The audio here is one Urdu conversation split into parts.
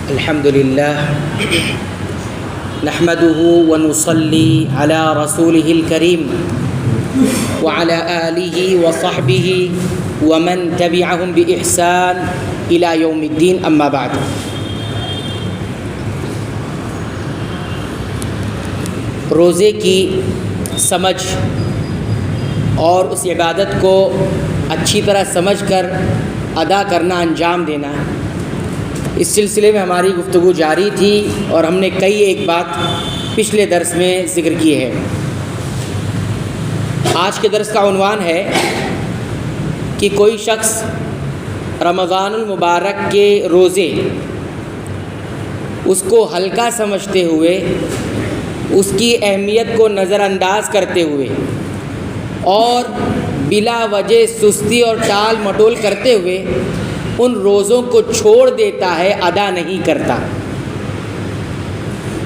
الحمد لله نحمده ونصلي على رسوله الكريم وعلى آله وصحبه ومن تبعهم بإحسان إلى يوم الدين أما بعد. روزے کی سمجھ اور اس عبادت کو اچھی طرح سمجھ کر ادا کرنا، انجام دینا، اس سلسلے میں ہماری گفتگو جاری تھی اور ہم نے کئی ایک بات پچھلے درس میں ذکر کی ہے. آج کے درس کا عنوان ہے کہ کوئی شخص رمضان المبارک کے روزے اس کو ہلکا سمجھتے ہوئے، اس کی اہمیت کو نظر انداز کرتے ہوئے اور بلا وجہ سستی اور ٹال مٹول کرتے ہوئے ان روزوں کو چھوڑ دیتا ہے، ادا نہیں کرتا،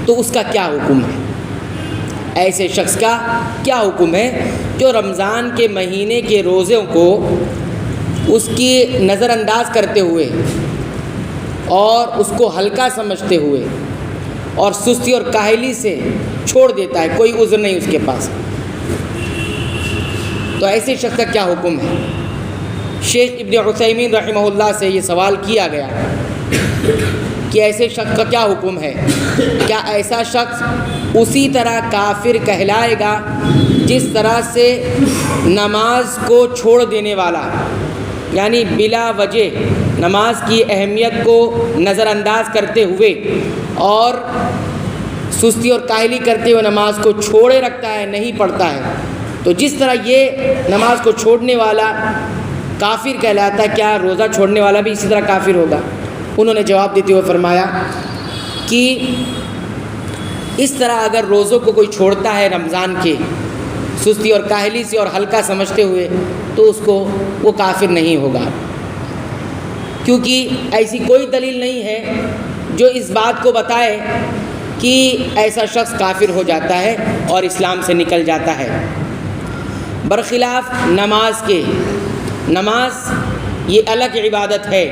تو اس کا کیا حکم ہے؟ ایسے شخص کا کیا حکم ہے جو رمضان کے مہینے کے روزوں کو اس کی نظر انداز کرتے ہوئے اور اس کو ہلکا سمجھتے ہوئے اور سستی اور کاہلی سے چھوڑ دیتا ہے، کوئی عذر نہیں اس کے پاس، تو ایسے شخص کا کیا حکم ہے؟ شیخ ابن عثیمین رحمہ اللہ سے یہ سوال کیا گیا کہ ایسے شخص کا کیا حکم ہے؟ کیا ایسا شخص اسی طرح کافر کہلائے گا جس طرح سے نماز کو چھوڑ دینے والا، یعنی بلا وجہ نماز کی اہمیت کو نظر انداز کرتے ہوئے اور سستی اور کاہلی کرتے ہوئے نماز کو چھوڑے رکھتا ہے، نہیں پڑھتا ہے، تو جس طرح یہ نماز کو چھوڑنے والا کافر کہلاتا ہے، کیا روزہ چھوڑنے والا بھی اسی طرح کافر ہوگا؟ انہوں نے جواب دیتے ہوئے فرمایا کہ اس طرح اگر روزوں کو کوئی چھوڑتا ہے رمضان کے سستی اور کاہلی سے اور ہلکا سمجھتے ہوئے، تو اس کو وہ کافر نہیں ہوگا، کیونکہ ایسی کوئی دلیل نہیں ہے جو اس بات کو بتائے کہ ایسا شخص کافر ہو جاتا ہے اور اسلام سے نکل جاتا ہے. برخلاف نماز کے، نماز یہ الگ عبادت ہے.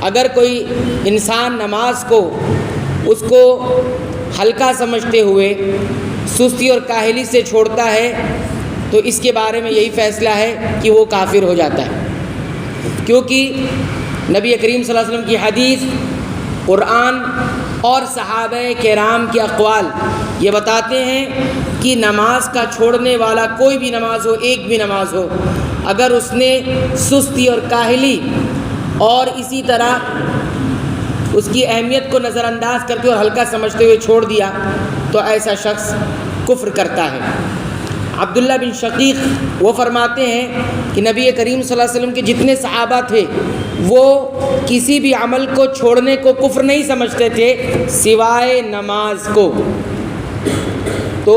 اگر کوئی انسان نماز کو اس کو ہلکا سمجھتے ہوئے سستی اور کاہلی سے چھوڑتا ہے تو اس کے بارے میں یہی فیصلہ ہے کہ وہ کافر ہو جاتا ہے، کیونکہ نبی کریم صلی اللہ علیہ وسلم کی حدیث، قرآن اور صحابہ کرام کے اقوال یہ بتاتے ہیں کہ نماز کا چھوڑنے والا کوئی بھی نماز ہو، ایک بھی نماز ہو، اگر اس نے سستی اور کاہلی اور اسی طرح اس کی اہمیت کو نظر انداز کرتے اور ہلکا سمجھتے ہوئے چھوڑ دیا تو ایسا شخص کفر کرتا ہے. عبداللہ بن شقیق وہ فرماتے ہیں کہ نبی کریم صلی اللہ علیہ وسلم کے جتنے صحابہ تھے وہ کسی بھی عمل کو چھوڑنے کو کفر نہیں سمجھتے تھے سوائے نماز کو. تو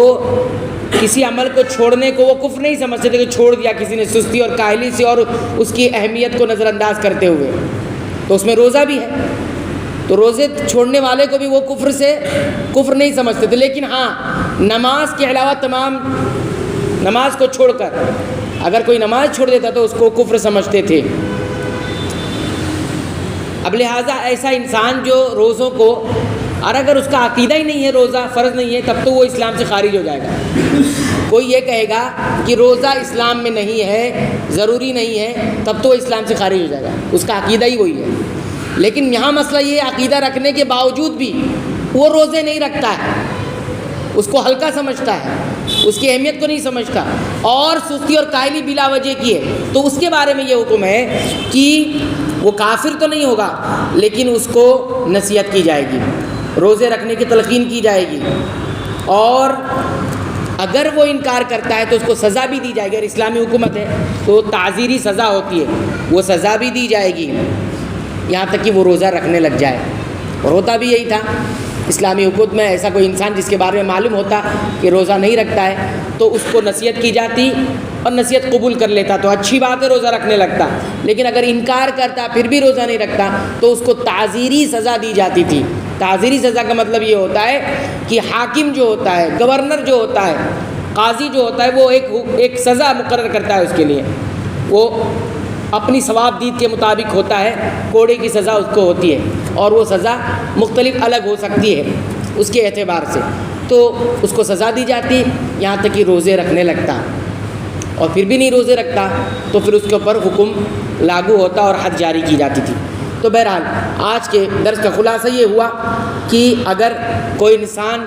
کسی عمل کو چھوڑنے کو وہ کفر نہیں سمجھتے تھے کہ چھوڑ دیا کسی نے سستی اور کاہلی سے اور اس کی اہمیت کو نظر انداز کرتے ہوئے، تو اس میں روزہ بھی ہے، تو روزے چھوڑنے والے کو بھی وہ کفر نہیں سمجھتے تھے. لیکن ہاں، نماز کے علاوہ تمام نماز کو چھوڑ کر اگر کوئی نماز چھوڑ دیتا تو اس کو کفر سمجھتے تھے. اب لہٰذا ایسا انسان جو روزوں کو، اور اگر اس کا عقیدہ ہی نہیں ہے روزہ فرض نہیں ہے، تب تو وہ اسلام سے خارج ہو جائے گا. کوئی یہ کہے گا کہ روزہ اسلام میں نہیں ہے، ضروری نہیں ہے، تب تو وہ اسلام سے خارج ہو جائے گا، اس کا عقیدہ ہی وہی ہے. لیکن یہاں مسئلہ یہ عقیدہ رکھنے کے باوجود بھی وہ روزے نہیں رکھتا ہے، اس کو ہلکا سمجھتا ہے، اس کی اہمیت کو نہیں سمجھتا اور سستی اور کاہلی بلا وجہ کی ہے، تو اس کے بارے میں یہ حکم ہے کہ وہ کافر تو نہیں ہوگا لیکن اس کو نصیحت کی جائے گی، روزے رکھنے کی تلقین کی جائے گی، اور اگر وہ انکار کرتا ہے تو اس کو سزا بھی دی جائے گی. اگر اسلامی حکومت ہے تو تعزیری سزا ہوتی ہے، وہ سزا بھی دی جائے گی یہاں تک کہ وہ روزہ رکھنے لگ جائے. اور ہوتا بھی یہی تھا اسلامی حکومت میں. ایسا کوئی انسان جس کے بارے میں معلوم ہوتا کہ روزہ نہیں رکھتا ہے تو اس کو نصیحت کی جاتی اور نصیحت قبول کر لیتا تو اچھی بات ہے، روزہ رکھنے لگتا. لیکن اگر انکار کرتا پھر بھی روزہ نہیں رکھتا تو اس کو تعزیری سزا دی جاتی تھی. تعزیری سزا کا مطلب یہ ہوتا ہے کہ حاکم جو ہوتا ہے، گورنر جو ہوتا ہے، قاضی جو ہوتا ہے، وہ ایک سزا مقرر کرتا ہے اس کے لیے. وہ اپنی ثواب دید کے مطابق ہوتا ہے، کوڑے کی سزا اس کو ہوتی ہے، اور وہ سزا مختلف الگ ہو سکتی ہے اس کے اعتبار سے، تو اس کو سزا دی جاتی ہے یہاں تک کہ روزے رکھنے لگتا، اور پھر بھی نہیں روزے رکھتا تو پھر اس کے اوپر حکم لاگو ہوتا اور حد جاری کی جاتی تھی۔ تو بہرحال آج کے درس کا خلاصہ یہ ہوا کہ اگر کوئی انسان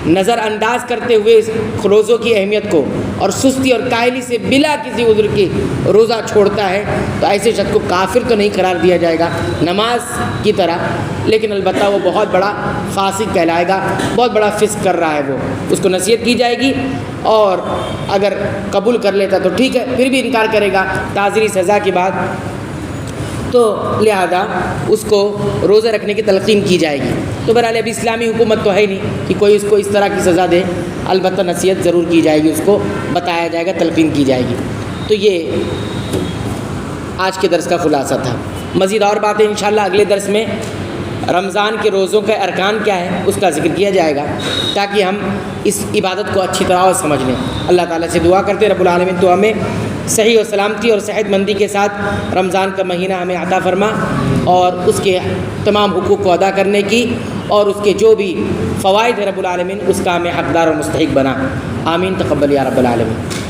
نظر انداز کرتے ہوئے اس روزوں کی اہمیت کو اور سستی اور کاہلی سے بلا کسی عذر کی روزہ چھوڑتا ہے تو ایسے شخص کو کافر تو نہیں قرار دیا جائے گا نماز کی طرح، لیکن البتہ وہ بہت بڑا فاسق کہلائے گا، بہت بڑا فسق کر رہا ہے، وہ اس کو نصیحت کی جائے گی، اور اگر قبول کر لیتا تو ٹھیک ہے، پھر بھی انکار کرے گا تعزیری سزا کے بعد تو لہذا اس کو روزہ رکھنے کی تلقین کی جائے گی۔ تو بہرحال ابھی اسلامی حکومت تو ہے نہیں کہ کوئی اس کو اس طرح کی سزا دے، البتہ نصیحت ضرور کی جائے گی، اس کو بتایا جائے گا، تلقین کی جائے گی۔ تو یہ آج کے درس کا خلاصہ تھا۔ مزید اور باتیں انشاءاللہ اگلے درس میں رمضان کے روزوں کے ارکان کیا ہے اس کا ذکر کیا جائے گا، تاکہ ہم اس عبادت کو اچھی طرح اور سمجھ لیں۔ اللہ تعالیٰ سے دعا کرتے رب العالمین تو ہمیں صحیح و سلامتی اور صحت مندی کے ساتھ رمضان کا مہینہ ہمیں عطا فرما، اور اس کے تمام حقوق کو ادا کرنے کی اور اس کے جو بھی فوائد ہے رب العالمین اس کا ہمیں حقدار اور مستحق بنا۔ آمین، تقبل یا رب العالمین۔